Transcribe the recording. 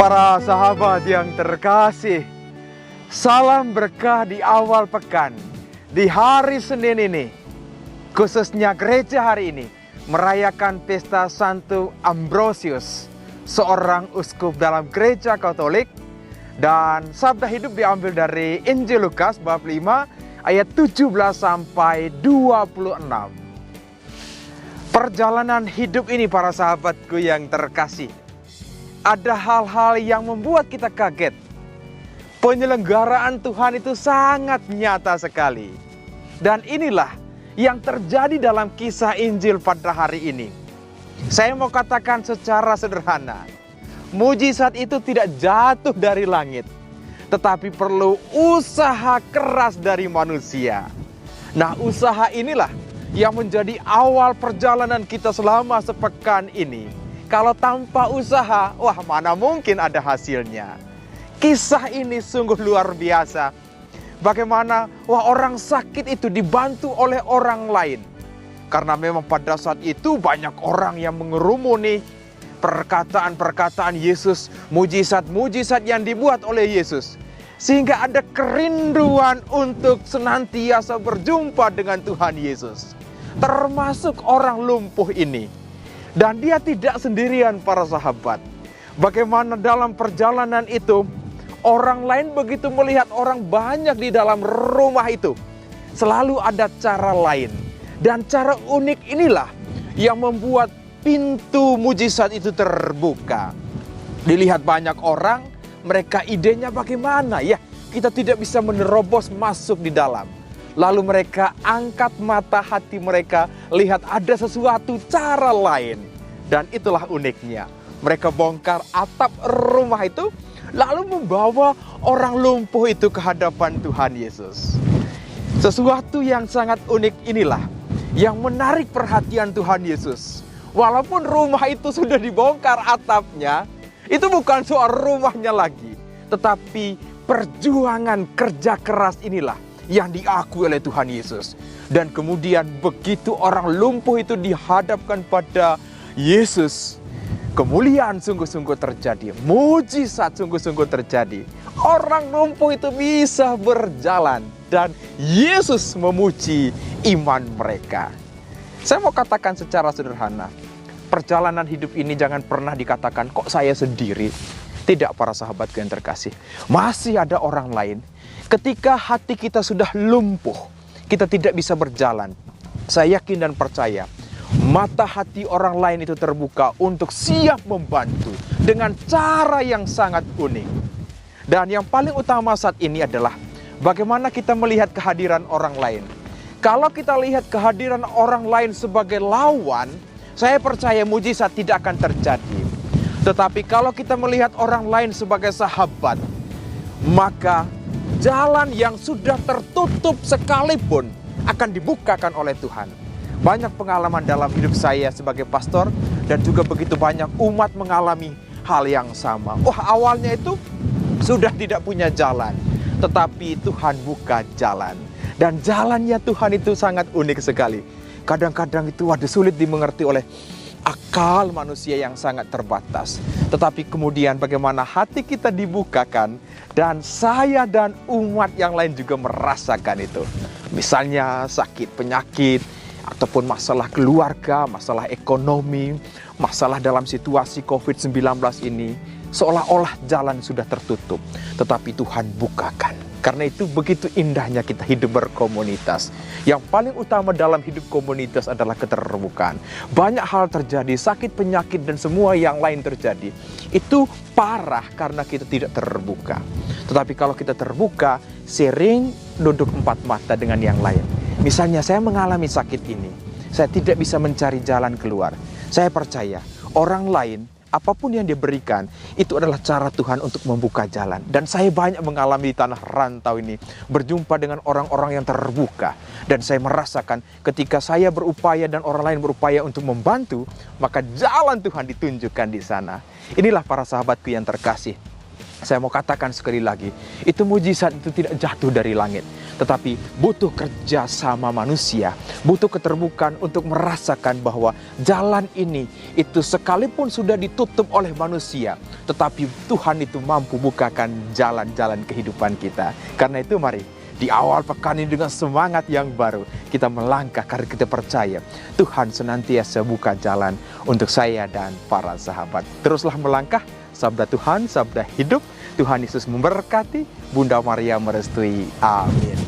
Para sahabat yang terkasih, salam berkah di awal pekan. Di hari Senin ini, khususnya gereja hari ini, merayakan pesta Santo Ambrosius, seorang uskup dalam gereja Katolik. Dan sabda hidup diambil dari Injil Lukas bab 5 ayat 17 sampai 26. Perjalanan hidup ini para sahabatku yang terkasih, ada hal-hal yang membuat kita kaget. Penyelenggaraan Tuhan itu sangat nyata sekali. Dan inilah yang terjadi dalam kisah Injil pada hari ini. Saya mau katakan secara sederhana, mujizat itu tidak jatuh dari langit, tetapi perlu usaha keras dari manusia. Nah, usaha inilah yang menjadi awal perjalanan kita selama sepekan ini. Kalau tanpa usaha, wah mana mungkin ada hasilnya. Kisah ini sungguh luar biasa. Bagaimana orang sakit itu dibantu oleh orang lain. Karena memang pada saat itu banyak orang yang mengerumuni perkataan-perkataan Yesus, mujizat-mujizat yang dibuat oleh Yesus. Sehingga ada kerinduan untuk senantiasa berjumpa dengan Tuhan Yesus. Termasuk orang lumpuh ini. Dan dia tidak sendirian para sahabat. Bagaimana dalam perjalanan itu, orang lain begitu melihat orang banyak di dalam rumah itu. Selalu ada cara lain. Dan cara unik inilah yang membuat pintu mujizat itu terbuka. Dilihat banyak orang, mereka idenya bagaimana ya? Kita tidak bisa menerobos masuk di dalam. Lalu mereka angkat mata hati mereka, lihat ada sesuatu cara lain. Dan itulah uniknya. Mereka bongkar atap rumah itu, lalu membawa orang lumpuh itu ke hadapan Tuhan Yesus. Sesuatu yang sangat unik inilah yang menarik perhatian Tuhan Yesus. Walaupun rumah itu sudah dibongkar atapnya, itu bukan soal rumahnya lagi. Tetapi perjuangan kerja keras inilah yang diakui oleh Tuhan Yesus. Dan kemudian begitu orang lumpuh itu dihadapkan pada Yesus, kemuliaan sungguh-sungguh terjadi. Mujizat sungguh-sungguh terjadi. Orang lumpuh itu bisa berjalan. Dan Yesus memuji iman mereka. Saya mau katakan secara sederhana, perjalanan hidup ini jangan pernah dikatakan, kok saya sendiri. Tidak para sahabatku yang terkasih. Masih ada orang lain. Ketika hati kita sudah lumpuh, kita tidak bisa berjalan. Saya yakin dan percaya, mata hati orang lain itu terbuka untuk siap membantu dengan cara yang sangat unik. Dan yang paling utama saat ini adalah bagaimana kita melihat kehadiran orang lain. Kalau kita lihat kehadiran orang lain sebagai lawan, saya percaya mujizat tidak akan terjadi. Tetapi kalau kita melihat orang lain sebagai sahabat, maka jalan yang sudah tertutup sekalipun akan dibukakan oleh Tuhan. Banyak pengalaman dalam hidup saya sebagai pastor dan juga begitu banyak umat mengalami hal yang sama. Awalnya itu sudah tidak punya jalan, tetapi Tuhan buka jalan. Dan jalannya Tuhan itu sangat unik sekali. Kadang-kadang itu sulit dimengerti oleh akal manusia yang sangat terbatas. Tetapi kemudian bagaimana hati kita dibukakan dan saya dan umat yang lain juga merasakan itu. Misalnya sakit penyakit, ataupun masalah keluarga, masalah ekonomi, masalah dalam situasi COVID-19 ini. Seolah-olah jalan sudah tertutup, tetapi Tuhan bukakan. Karena itu begitu indahnya kita hidup berkomunitas. Yang paling utama dalam hidup komunitas adalah keterbukaan. Banyak hal terjadi, sakit, penyakit, dan semua yang lain terjadi. Itu parah karena kita tidak terbuka. Tetapi kalau kita terbuka, sering duduk empat mata dengan yang lain. Misalnya saya mengalami sakit ini, saya tidak bisa mencari jalan keluar. Saya percaya orang lain, apapun yang dia berikan, itu adalah cara Tuhan untuk membuka jalan. Dan saya banyak mengalami di tanah rantau ini, berjumpa dengan orang-orang yang terbuka. Dan saya merasakan ketika saya berupaya dan orang lain berupaya untuk membantu, maka jalan Tuhan ditunjukkan di sana. Inilah para sahabatku yang terkasih. Saya mau katakan sekali lagi, itu mujizat itu tidak jatuh dari langit. tetapi butuh kerja sama manusia, butuh keterbukaan untuk merasakan bahwa jalan ini itu sekalipun sudah ditutup oleh manusia, tetapi Tuhan itu mampu bukakan jalan-jalan kehidupan kita. Karena itu mari di awal pekan ini dengan semangat yang baru kita melangkah karena kita percaya Tuhan senantiasa buka jalan untuk saya dan para sahabat. Teruslah melangkah, sabda Tuhan, sabda hidup. Tuhan Yesus memberkati, Bunda Maria merestui. Amin.